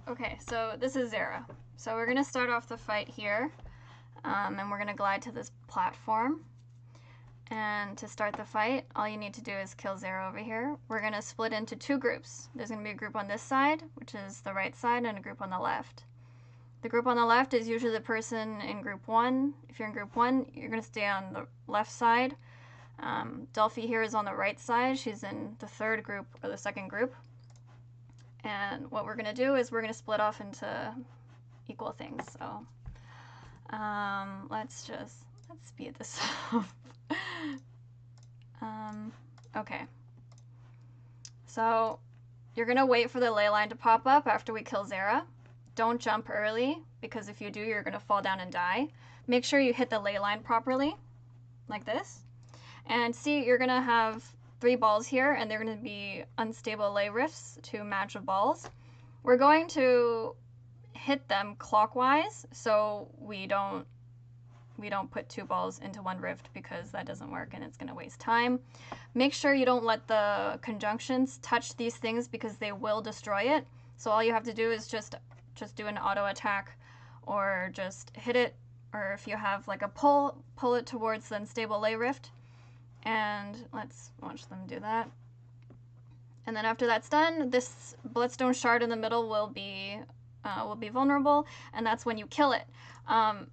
Okay, so this is Xera. So we're gonna start off the fight here, and we're gonna glide to this platform. And to start the fight, all you need to do is kill Xera over here. We're gonna split into two groups. There's gonna be a group on this side, which is the right side, and a group on the left. The group on the left is usually the person in group 1. If you're in group 1, you're gonna stay on the left side. Delphi here is on the right side. She's in the third group, or the second group. And what we're going to do is we're going to split off into equal things. So let's speed this up. Okay. So you're going to wait for the ley line to pop up after we kill Xera. Don't jump early, because if you do, you're going to fall down and die. Make sure you hit the ley line properly, like this. And see, you're going to have 3 balls here, and they're going to be unstable ley rifts to match of balls. We're going to hit them clockwise, so we don't put 2 balls into 1 rift, because that doesn't work and it's going to waste time. Make sure you don't let the conjunctions touch these things, because they will destroy it. So all you have to do is just do an auto attack, or just hit it, or if you have like a pull it towards the unstable ley rift. And let's watch them do that. And then after that's done, this bloodstone shard in the middle will be vulnerable, and that's when you kill it.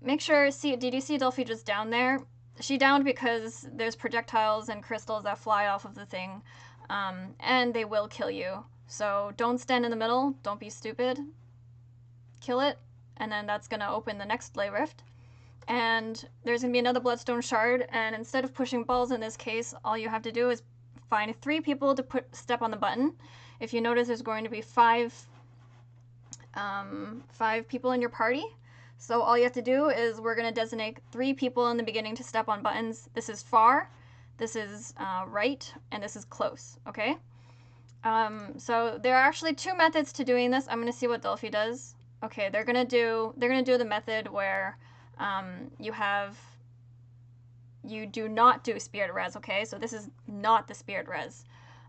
Make sure, did you see Delphi just down there? She downed because there's projectiles and crystals that fly off of the thing, and they will kill you. So don't stand in the middle, don't be stupid. Kill it, and then that's gonna open the next ley rift. And there's going to be another bloodstone shard, and instead of pushing balls in this case, all you have to do is find 3 people to step on the button. If you notice, there's going to be 5 people in your party. So all you have to do is we're going to designate 3 people in the beginning to step on buttons. This is far, this is right, and this is close, okay? So there are actually 2 methods to doing this. I'm going to see what Delphi does. Okay, they're going to do the method where you do not do spirit res, okay? So this is not the spirit res.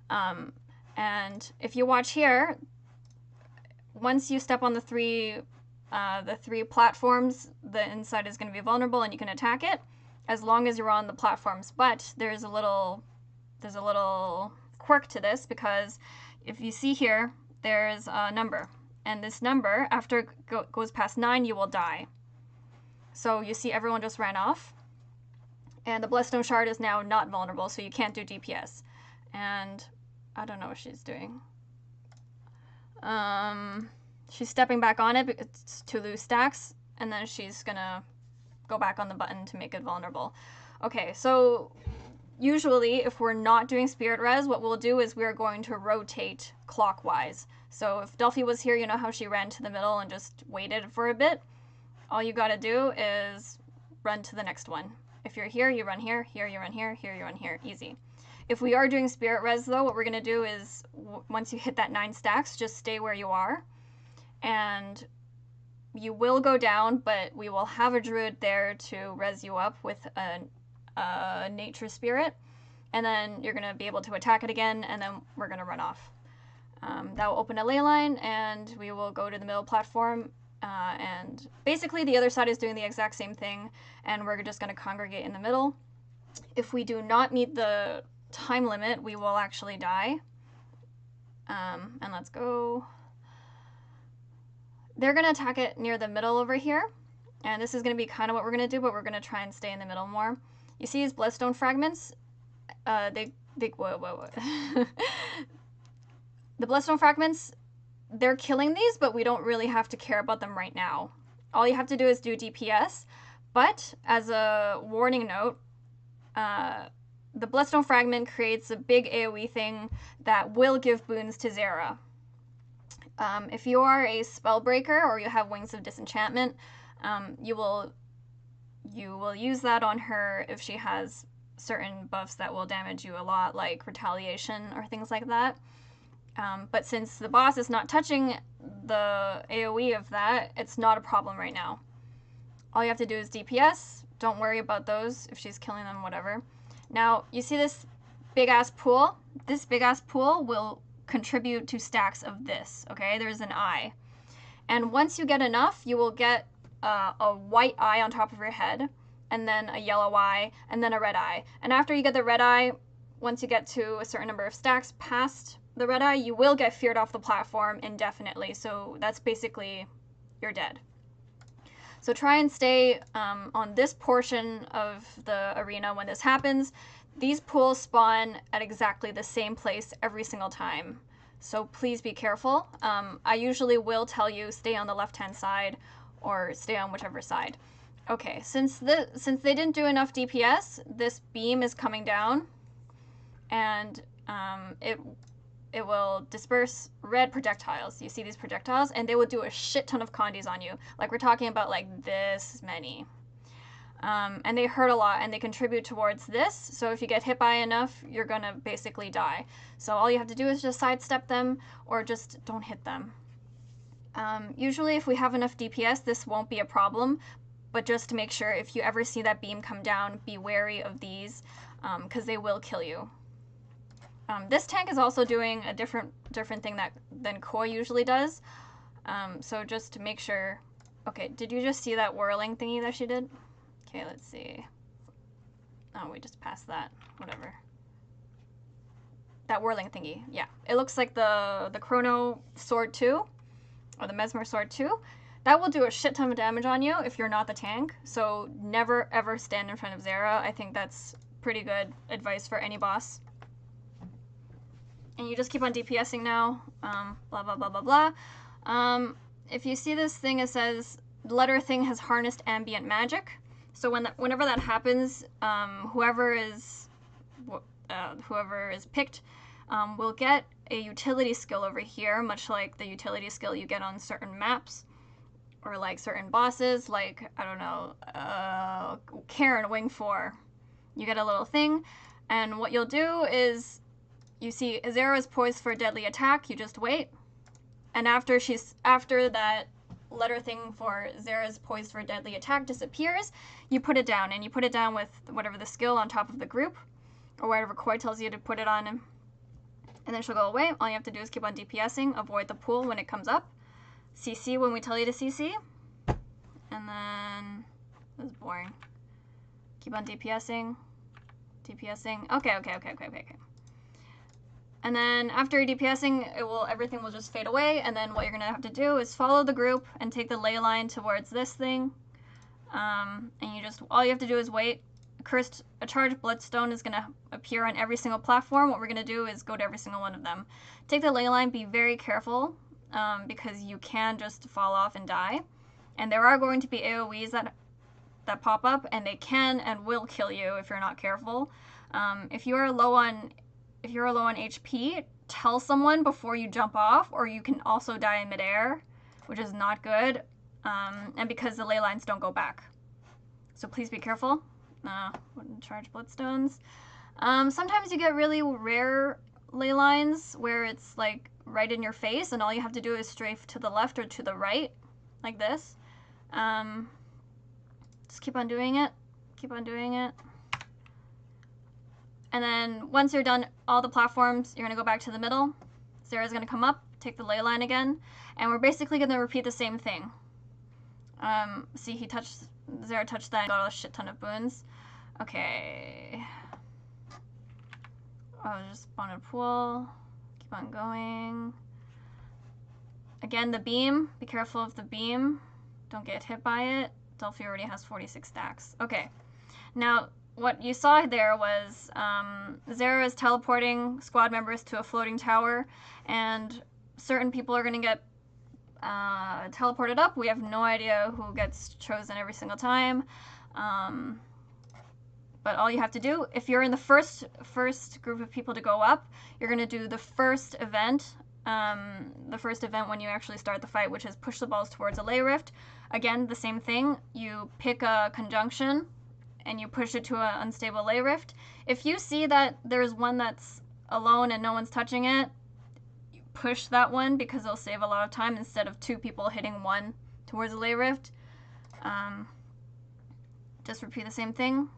And if you watch here, once you step on the 3 platforms, the inside is going to be vulnerable and you can attack it as long as you're on the platforms. But there's a little quirk to this, because if you see here, there's a number. And this number, after it goes past 9, you will die. So you see everyone just ran off, and the bloodstone shard is now not vulnerable, so you can't do DPS. And I don't know what she's doing. She's stepping back on it to lose stacks, and then she's gonna go back on the button to make it vulnerable. Okay, so usually if we're not doing spirit res, what we'll do is we're going to rotate clockwise. So if Delphi was here, you know how she ran to the middle and just waited for a bit? All you gotta do is run to the next one. If you're here, you run here, here you run here, here you run here, easy. If we are doing spirit res though, what we're gonna do is, once you hit that 9 stacks, just stay where you are. And you will go down, but we will have a druid there to res you up with a nature spirit. And then you're gonna be able to attack it again, and then we're gonna run off. That will open a ley line, and we will go to the middle platform. And basically the other side is doing the exact same thing, and we're just going to congregate in the middle. If we do not meet the time limit, we will actually die. And let's go. They're going to attack it near the middle over here, and this is going to be kind of what we're going to do, but we're going to try and stay in the middle more. You see these bloodstone fragments? Whoa. The bloodstone fragments, they're killing these, but we don't really have to care about them right now. All you have to do is do DPS, but as a warning note, the bloodstone fragment creates a big AoE thing that will give boons to Xera. If you are a spellbreaker or you have Wings of Disenchantment, you will use that on her if she has certain buffs that will damage you a lot, like retaliation or things like that. But since the boss is not touching the AoE of that, it's not a problem right now. All you have to do is DPS. Don't worry about those. If she's killing them, whatever. Now, you see this big-ass pool? This big-ass pool will contribute to stacks of this, okay? There's an eye. And once you get enough, you will get a white eye on top of your head, and then a yellow eye, and then a red eye. And after you get the red eye, once you get to a certain number of stacks past the red eye, you will get feared off the platform indefinitely. So that's basically you're dead. So try and stay on this portion of the arena when this happens. These pools spawn at exactly the same place every single time. So please be careful. I usually will tell you stay on the left-hand side or stay on whichever side. Okay, since they didn't do enough DPS, this beam is coming down, and it will disperse red projectiles. You see these projectiles, and they will do a shit ton of condies on you. Like, we're talking about like this many. And they hurt a lot, and they contribute towards this. So if you get hit by enough, you're gonna basically die. So all you have to do is just sidestep them, or just don't hit them. Usually if we have enough DPS, this won't be a problem, but just to make sure, if you ever see that beam come down, be wary of these, because they will kill you. This tank is also doing a different thing than Koi usually does. So just to make sure. Okay, did you just see that whirling thingy that she did? Okay, let's see. Oh, we just passed that. Whatever. That whirling thingy. Yeah. It looks like the Chrono Sword 2, or the Mesmer Sword 2. That will do a shit ton of damage on you if you're not the tank. So never ever stand in front of Xera. I think that's pretty good advice for any boss. And you just keep on DPSing now. Blah, blah, blah, blah, blah. If you see this thing, it says, the letter thing has harnessed ambient magic. So whenever that happens, whoever is picked will get a utility skill over here, much like the utility skill you get on certain maps, or like certain bosses, like, I don't know, Karen Wing 4. You get a little thing, and what you'll do is, you see Xera is poised for a deadly attack, you just wait, and after that letter thing for Xera's poised for a deadly attack disappears, you put it down, and you put it down with whatever the skill on top of the group, or whatever Koi tells you to put it on, and then she'll go away. All you have to do is keep on DPSing, avoid the pool when it comes up, CC when we tell you to CC, and then, this is boring, keep on DPSing, okay. And then after DPSing, everything will just fade away, and then what you're gonna have to do is follow the group and take the ley line towards this thing. And all you have to do is wait. A charged bloodstone is gonna appear on every single platform. What we're gonna do is go to every single one of them. Take the ley line, be very careful, because you can just fall off and die. And there are going to be AoEs that pop up, and they can and will kill you if you're not careful. If you're low on HP, tell someone before you jump off, or you can also die in midair, which is not good, and because the ley lines don't go back. So please be careful. Wouldn't charge bloodstones. Sometimes you get really rare ley lines where it's like right in your face, and all you have to do is strafe to the left or to the right, like this. Just keep on doing it. And then once you're done all the platforms, you're going to go back to the middle. Xera's going to come up, take the ley line again, and we're basically going to repeat the same thing. See, Xera touched that and got a shit ton of boons. Okay. I'll just spawn a pool. Keep on going. Again, the beam. Be careful of the beam. Don't get hit by it. Delphi already has 46 stacks. Okay. Now, what you saw there was Xera is teleporting squad members to a floating tower, and certain people are going to get teleported up. We have no idea who gets chosen every single time. But all you have to do, if you're in the first group of people to go up, you're going to do the first event when you actually start the fight, which is push the balls towards a ley rift. Again, the same thing. You pick a conjunction, and you push it to an unstable ley rift. If you see that there's one that's alone and no one's touching it, you push that one, because it'll save a lot of time instead of two people hitting one towards a ley rift. Just repeat the same thing.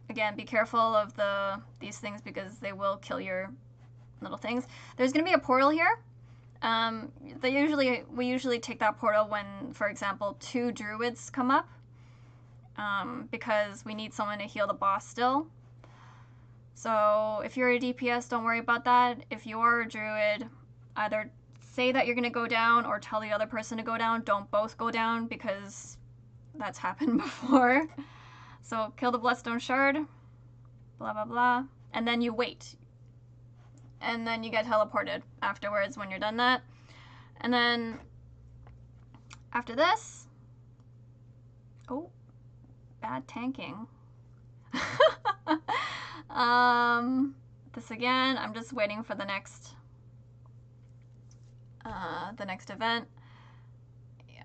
Again, be careful of these things, because they will kill your little things. There's going to be a portal here. We usually take that portal when, for example, 2 druids come up, because we need someone to heal the boss still. So if you're a DPS, don't worry about that. If you are a druid, either say that you're going to go down or tell the other person to go down. Don't both go down because that's happened before. So kill the Bloodstone Shard, blah, blah, blah. And then you wait. And then you get teleported afterwards when you're done that. And then after this, oh, bad tanking. This again, I'm just waiting for the next event.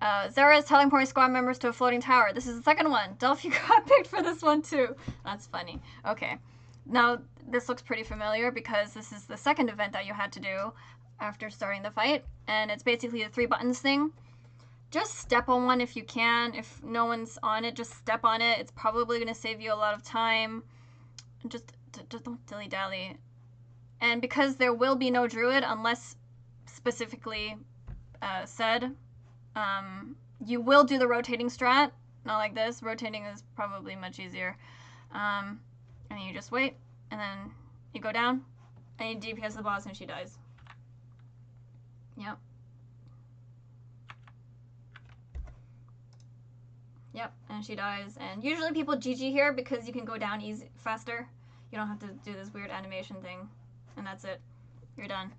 Xera is teleporting squad members to a floating tower. This is the second one. Delph, you got picked for this one too. That's funny. Okay. Now, this looks pretty familiar because this is the second event that you had to do after starting the fight. And it's basically the 3 buttons thing. Just step on one if you can. If no one's on it, just step on it. It's probably going to save you a lot of time. Just don't dilly-dally. And because there will be no druid unless specifically said, you will do the rotating strat. Not like this. Rotating is probably much easier. And then you just wait, and then you go down, and you DPS the boss, and she dies. Yep. Yep, and she dies. And usually people GG here because you can go down faster. You don't have to do this weird animation thing. And that's it. You're done.